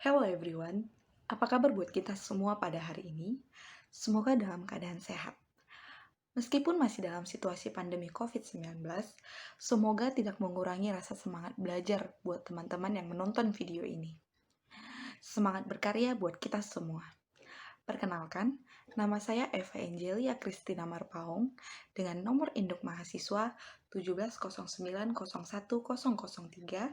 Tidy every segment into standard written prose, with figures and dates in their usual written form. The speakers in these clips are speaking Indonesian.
Hello everyone, apa kabar buat kita semua pada hari ini? Semoga dalam keadaan sehat. Meskipun masih dalam situasi pandemi COVID-19, semoga tidak mengurangi rasa semangat belajar buat teman-teman yang menonton video ini. Semangat berkarya buat kita semua. Perkenalkan, nama saya Eva Angelia Christina Marpaung dengan nomor induk mahasiswa 1709010003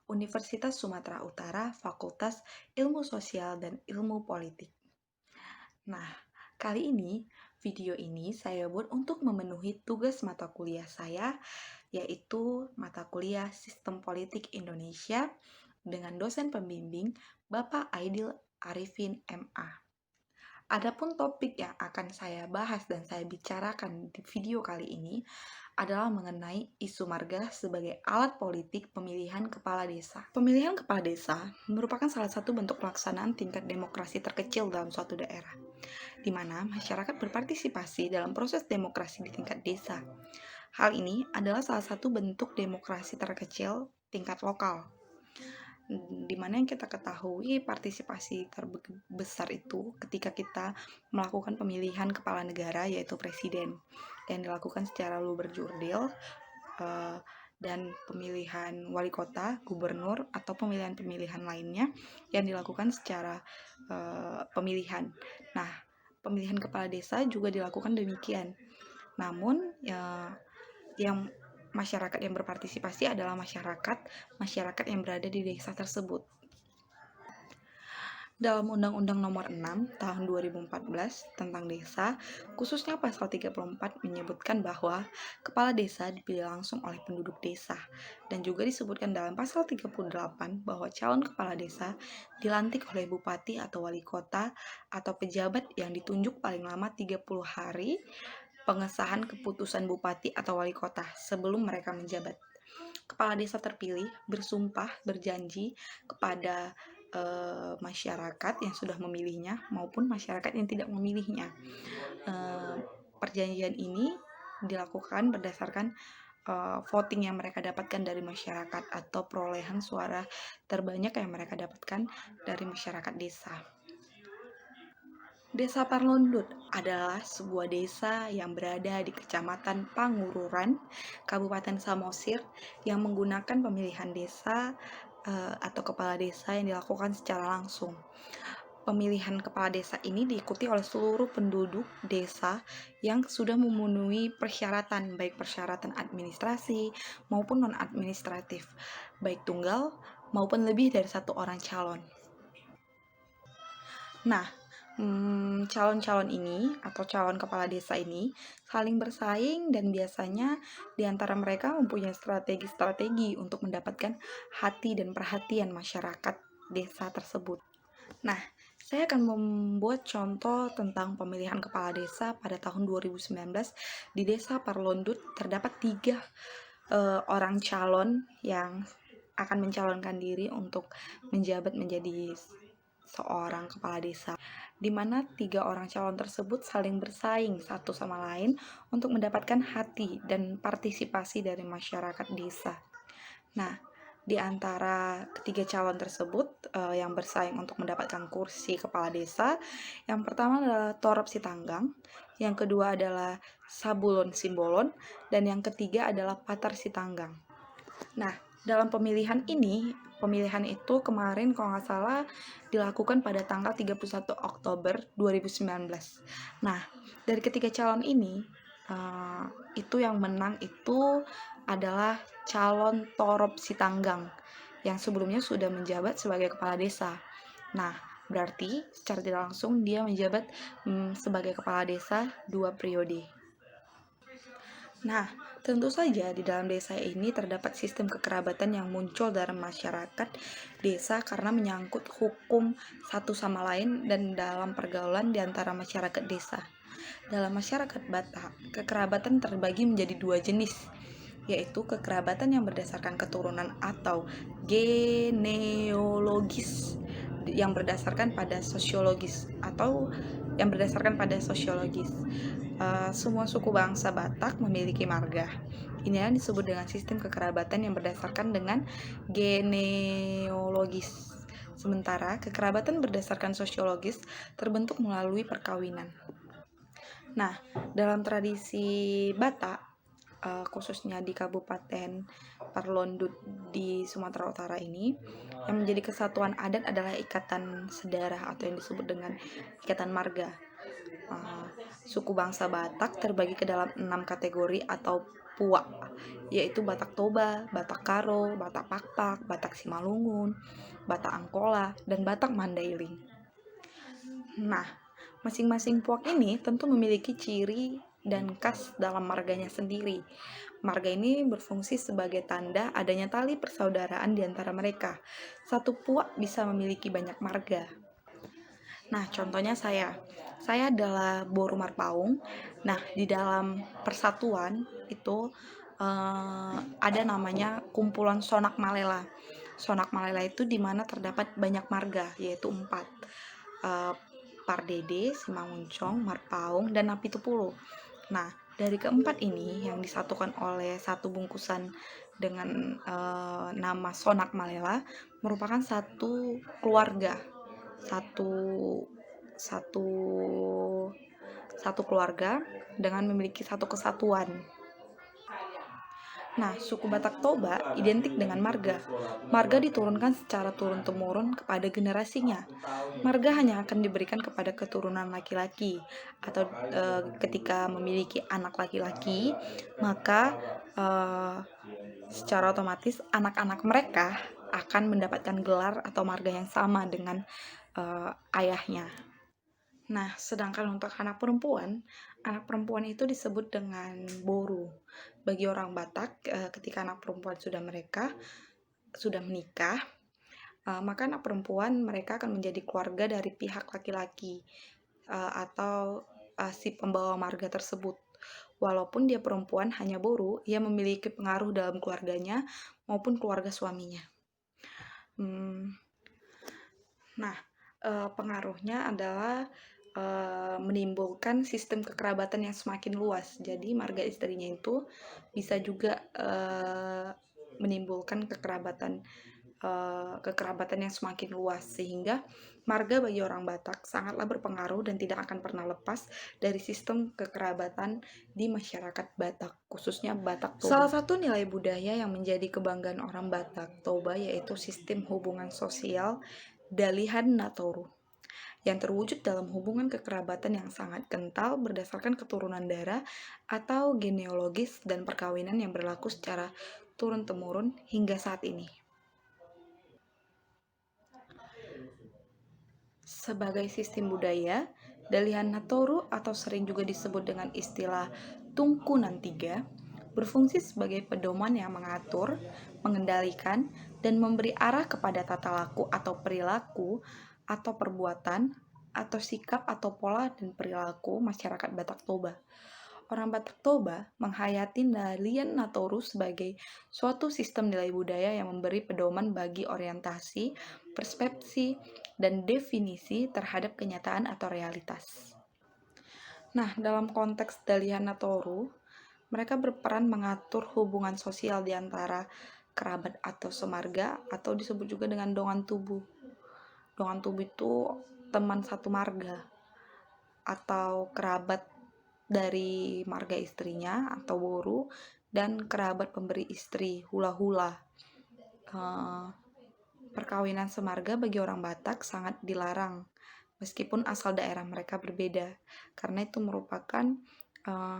Universitas Sumatera Utara, Fakultas Ilmu Sosial dan Ilmu Politik. Nah, kali ini video ini saya buat untuk memenuhi tugas mata kuliah saya, yaitu mata kuliah Sistem Politik Indonesia dengan dosen pembimbing Bapak Aidil Arifin MA. Adapun topik yang akan saya bahas dan saya bicarakan di video kali ini adalah mengenai isu marga sebagai alat politik pemilihan kepala desa. Pemilihan kepala desa merupakan salah satu bentuk pelaksanaan tingkat demokrasi terkecil dalam suatu daerah, di mana masyarakat berpartisipasi dalam proses demokrasi di tingkat desa. Hal ini adalah salah satu bentuk demokrasi terkecil tingkat lokal, di mana yang kita ketahui partisipasi terbesar itu ketika kita melakukan pemilihan kepala negara, yaitu presiden, yang dilakukan secara luber-jurdil, dan pemilihan wali kota, gubernur, atau pemilihan-pemilihan lainnya yang dilakukan secara pemilihan. Nah, pemilihan kepala desa juga dilakukan demikian. Namun, yang masyarakat yang berpartisipasi adalah masyarakat yang berada di desa tersebut. Dalam Undang-Undang Nomor 6 Tahun 2014 tentang desa, khususnya pasal 34 menyebutkan bahwa kepala desa dipilih langsung oleh penduduk desa, dan juga disebutkan dalam pasal 38 bahwa calon kepala desa dilantik oleh bupati atau wali kota atau pejabat yang ditunjuk paling lama 30 hari pengesahan keputusan bupati atau wali kota sebelum mereka menjabat. Kepala desa terpilih bersumpah berjanji kepada masyarakat yang sudah memilihnya maupun masyarakat yang tidak memilihnya. Perjanjian ini dilakukan berdasarkan voting yang mereka dapatkan dari masyarakat atau perolehan suara terbanyak yang mereka dapatkan dari masyarakat desa. Desa Parlondut adalah sebuah desa yang berada di Kecamatan Pangururan, Kabupaten Samosir, yang menggunakan pemilihan desa atau kepala desa yang dilakukan secara langsung. Pemilihan kepala desa ini diikuti oleh seluruh penduduk desa yang sudah memenuhi persyaratan, baik persyaratan administrasi maupun non-administratif, baik tunggal maupun lebih dari satu orang calon. Nah, calon-calon ini atau calon kepala desa ini saling bersaing dan biasanya di antara mereka mempunyai strategi-strategi untuk mendapatkan hati dan perhatian masyarakat desa tersebut. Nah, saya akan membuat contoh tentang pemilihan kepala desa pada tahun 2019 di Desa Parlondut. Terdapat 3 orang calon yang akan mencalonkan diri untuk menjabat menjadi seorang kepala desa, di mana 3 orang calon tersebut saling bersaing satu sama lain untuk mendapatkan hati dan partisipasi dari masyarakat desa. Nah, di antara ketiga calon tersebut yang bersaing untuk mendapatkan kursi kepala desa, yang pertama adalah Torop Sitanggang, yang kedua adalah Sabulon Simbolon, dan yang ketiga adalah Patar Sitanggang. Nah, dalam pemilihan itu kemarin kalau nggak salah dilakukan pada tanggal 31 Oktober 2019. Nah, dari ketiga calon ini, itu yang menang itu adalah calon Torop Sitanggang yang sebelumnya sudah menjabat sebagai kepala desa. Nah, berarti secara tidak langsung dia menjabat sebagai kepala desa 2 periode. Nah, tentu saja di dalam desa ini terdapat sistem kekerabatan yang muncul dalam masyarakat desa karena menyangkut hukum satu sama lain dan dalam pergaulan di antara masyarakat desa. Dalam masyarakat Batak, kekerabatan terbagi menjadi 2 jenis, yaitu kekerabatan yang berdasarkan keturunan atau genealogis yang berdasarkan pada sosiologis semua suku bangsa Batak memiliki marga. Inilah disebut dengan sistem kekerabatan yang berdasarkan dengan genealogis. Sementara kekerabatan berdasarkan sosiologis terbentuk melalui perkawinan. Nah, dalam tradisi Batak, khususnya di Kabupaten Parlondut di Sumatera Utara ini, yang menjadi kesatuan adat adalah ikatan sedarah atau yang disebut dengan ikatan marga. Uh, Suku bangsa Batak terbagi ke dalam 6 kategori atau puak, yaitu Batak Toba, Batak Karo, Batak Pakpak, Batak Simalungun, Batak Angkola, dan Batak Mandailing. Nah, masing-masing puak ini tentu memiliki ciri dan khas dalam marganya sendiri. Marga ini berfungsi sebagai tanda adanya tali persaudaraan di antara mereka. Satu puak bisa memiliki banyak marga. Nah, contohnya saya adalah Boru Marpaung. Nah, di dalam persatuan itu ada namanya kumpulan Sonak Malela. Sonak Malela itu di mana terdapat banyak marga, yaitu 4. Pardede, Simanguncong, Marpaung, dan Napitupulu. Nah, dari keempat ini yang disatukan oleh satu bungkusan dengan nama Sonak Malela merupakan satu keluarga, satu satu satu keluarga dengan memiliki satu kesatuan. Nah, suku Batak Toba identik dengan marga. Marga diturunkan secara turun-temurun kepada generasinya. Marga hanya akan diberikan kepada keturunan laki-laki atau ketika memiliki anak laki-laki, maka secara otomatis anak-anak mereka akan mendapatkan gelar atau marga yang sama dengan ayahnya. Nah, sedangkan untuk anak perempuan itu disebut dengan boru. Bagi orang Batak, ketika anak perempuan sudah menikah, maka anak perempuan mereka akan menjadi keluarga dari pihak laki-laki atau si pembawa marga tersebut. Walaupun dia perempuan hanya boru, ia memiliki pengaruh dalam keluarganya maupun keluarga suaminya. Nah, pengaruhnya adalah menimbulkan sistem kekerabatan yang semakin luas. Jadi marga istrinya itu bisa juga menimbulkan kekerabatan yang semakin luas, sehingga marga bagi orang Batak sangatlah berpengaruh dan tidak akan pernah lepas dari sistem kekerabatan di masyarakat Batak, khususnya Batak Toba. Salah satu nilai budaya yang menjadi kebanggaan orang Batak Toba yaitu sistem hubungan sosial Dalihan Natoru, yang terwujud dalam hubungan kekerabatan yang sangat kental berdasarkan keturunan darah atau genealogis dan perkawinan yang berlaku secara turun-temurun hingga saat ini. Sebagai sistem budaya, Dalihan Natoru atau sering juga disebut dengan istilah Tungkunan Tiga berfungsi sebagai pedoman yang mengatur, mengendalikan, dan memberi arah kepada tata laku atau perilaku atau perbuatan atau sikap atau pola dan perilaku masyarakat Batak Toba. Orang Batak Toba menghayati Dalihan Natoru sebagai suatu sistem nilai budaya yang memberi pedoman bagi orientasi, persepsi, dan definisi terhadap kenyataan atau realitas. Nah, dalam konteks Dalihan Natoru, mereka berperan mengatur hubungan sosial di antara kerabat atau semarga atau disebut juga dengan dongan tubuh. Dongan tubuh itu teman satu marga atau kerabat dari marga istrinya atau boru dan kerabat pemberi istri hula-hula. Perkawinan semarga bagi orang Batak sangat dilarang meskipun asal daerah mereka berbeda, karena itu merupakan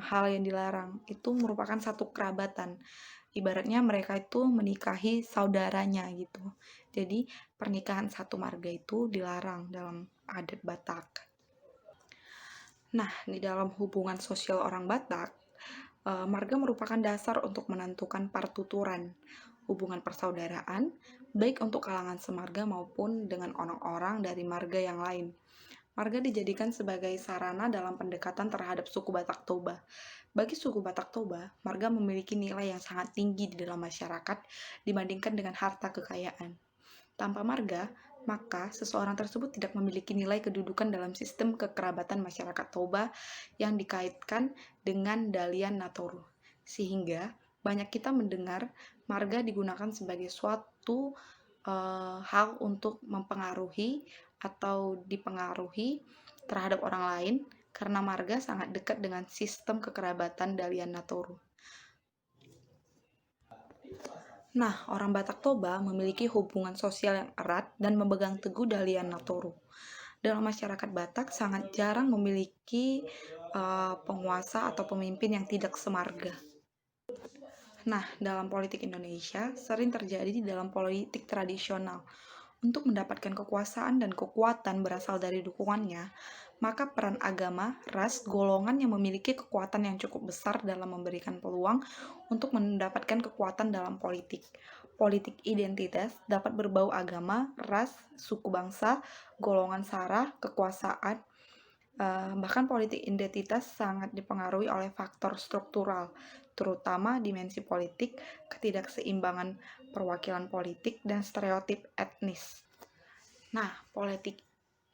hal yang dilarang. Itu merupakan satu kerabatan, ibaratnya mereka itu menikahi saudaranya gitu. Jadi pernikahan satu marga itu dilarang dalam adat Batak. Nah, di dalam hubungan sosial orang Batak, marga merupakan dasar untuk menentukan partuturan hubungan persaudaraan, baik untuk kalangan semarga maupun dengan orang-orang dari marga yang lain. Marga dijadikan sebagai sarana dalam pendekatan terhadap suku Batak Toba. Bagi suku Batak Toba, marga memiliki nilai yang sangat tinggi di dalam masyarakat dibandingkan dengan harta kekayaan. Tanpa marga, maka seseorang tersebut tidak memiliki nilai kedudukan dalam sistem kekerabatan masyarakat Toba yang dikaitkan dengan Dalihan Natoru. Sehingga banyak kita mendengar marga digunakan sebagai suatu hal untuk mempengaruhi atau dipengaruhi terhadap orang lain karena marga sangat dekat dengan sistem kekerabatan Dalian Natoru. Nah, orang Batak Toba memiliki hubungan sosial yang erat dan memegang teguh Dalian Natoru. Dalam masyarakat Batak sangat jarang memiliki penguasa atau pemimpin yang tidak semarga. Nah, dalam politik Indonesia sering terjadi di dalam politik tradisional. Untuk mendapatkan kekuasaan dan kekuatan berasal dari dukungannya, maka peran agama, ras, golongan yang memiliki kekuatan yang cukup besar dalam memberikan peluang untuk mendapatkan kekuatan dalam politik. Politik identitas dapat berbau agama, ras, suku bangsa, golongan sara, kekuasaan. Bahkan politik identitas sangat dipengaruhi oleh faktor struktural, terutama dimensi politik, ketidakseimbangan perwakilan politik, dan stereotip etnis. Nah, politik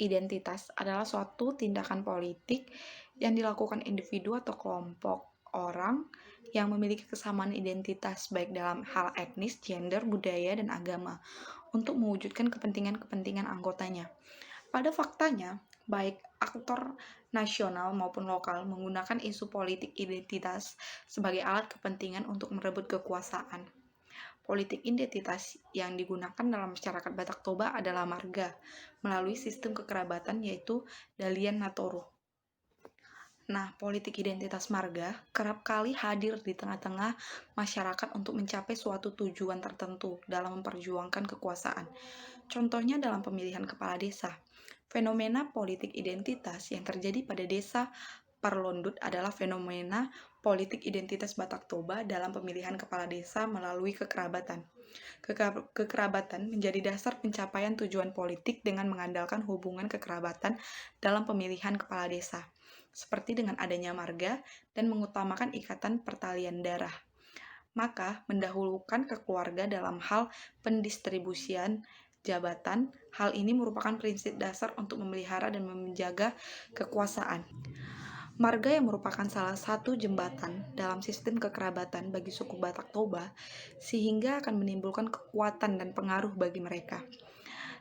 identitas adalah suatu tindakan politik yang dilakukan individu atau kelompok orang yang memiliki kesamaan identitas baik dalam hal etnis, gender, budaya, dan agama untuk mewujudkan kepentingan-kepentingan anggotanya. Pada faktanya, baik aktor nasional maupun lokal menggunakan isu politik identitas sebagai alat kepentingan untuk merebut kekuasaan. Politik identitas yang digunakan dalam masyarakat Batak Toba adalah marga, melalui sistem kekerabatan yaitu Dalian Natoru. Nah, politik identitas marga kerap kali hadir di tengah-tengah masyarakat untuk mencapai suatu tujuan tertentu dalam memperjuangkan kekuasaan. Contohnya dalam pemilihan kepala desa. Fenomena politik identitas yang terjadi pada desa Parlondut adalah fenomena politik identitas Batak Toba dalam pemilihan kepala desa melalui kekerabatan. Kekerabatan menjadi dasar pencapaian tujuan politik dengan mengandalkan hubungan kekerabatan dalam pemilihan kepala desa, seperti dengan adanya marga dan mengutamakan ikatan pertalian darah. Maka, mendahulukan keluarga dalam hal pendistribusian jabatan, hal ini merupakan prinsip dasar untuk memelihara dan menjaga kekuasaan. Marga yang merupakan salah satu jembatan dalam sistem kekerabatan bagi suku Batak Toba, sehingga akan menimbulkan kekuatan dan pengaruh bagi mereka.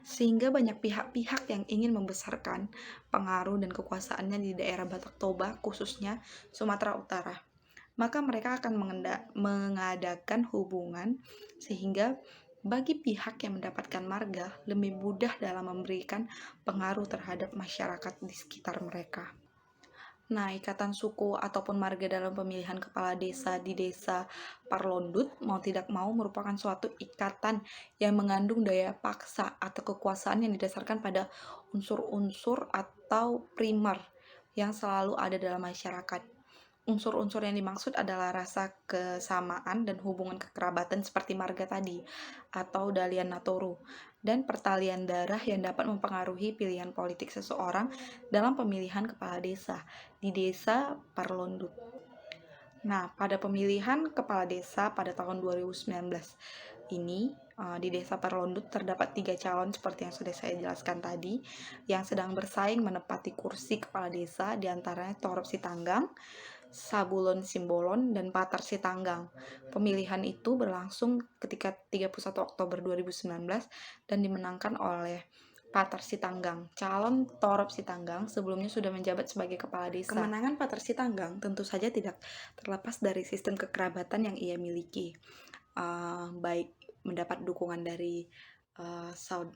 Sehingga banyak pihak-pihak yang ingin membesarkan pengaruh dan kekuasaannya di daerah Batak Toba, khususnya Sumatera Utara. Maka mereka akan mengadakan hubungan sehingga bagi pihak yang mendapatkan marga lebih mudah dalam memberikan pengaruh terhadap masyarakat di sekitar mereka. Nah, ikatan suku ataupun marga dalam pemilihan kepala desa di desa Parlondut mau tidak mau merupakan suatu ikatan yang mengandung daya paksa atau kekuasaan yang didasarkan pada unsur-unsur atau primer yang selalu ada dalam masyarakat. Unsur-unsur yang dimaksud adalah rasa kesamaan dan hubungan kekerabatan seperti marga tadi atau Dalian Natoru dan pertalian darah yang dapat mempengaruhi pilihan politik seseorang dalam pemilihan kepala desa di desa Parlondut. Nah, pada pemilihan kepala desa pada tahun 2019 ini di desa Parlondut terdapat 3 calon seperti yang sudah saya jelaskan tadi yang sedang bersaing menempati kursi kepala desa, diantaranya Torop Sitanggang, Sabulon Simbolon, dan Patar Sitanggang. Pemilihan itu berlangsung ketika 31 Oktober 2019 dan dimenangkan oleh Patar Sitanggang. Calon Torop Sitanggang sebelumnya sudah menjabat sebagai kepala desa. Kemenangan Patar Sitanggang tentu saja tidak terlepas dari sistem kekerabatan yang ia miliki. Baik mendapat dukungan dari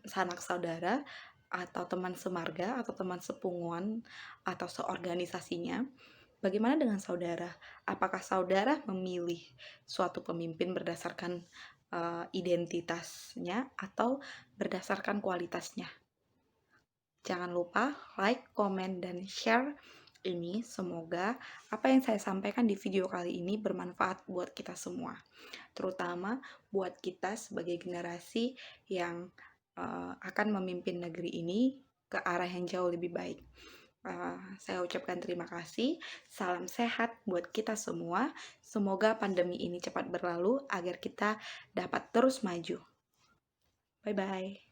sanak saudara atau teman semarga atau teman sepunguan atau seorganisasinya. Bagaimana dengan saudara? Apakah saudara memilih suatu pemimpin berdasarkan identitasnya atau berdasarkan kualitasnya? Jangan lupa like, komen, dan share ini. Semoga apa yang saya sampaikan di video kali ini bermanfaat buat kita semua, terutama buat kita sebagai generasi yang akan memimpin negeri ini ke arah yang jauh lebih baik. Saya ucapkan terima kasih. Salam sehat buat kita semua. Semoga pandemi ini cepat berlalu agar kita dapat terus maju. Bye-bye.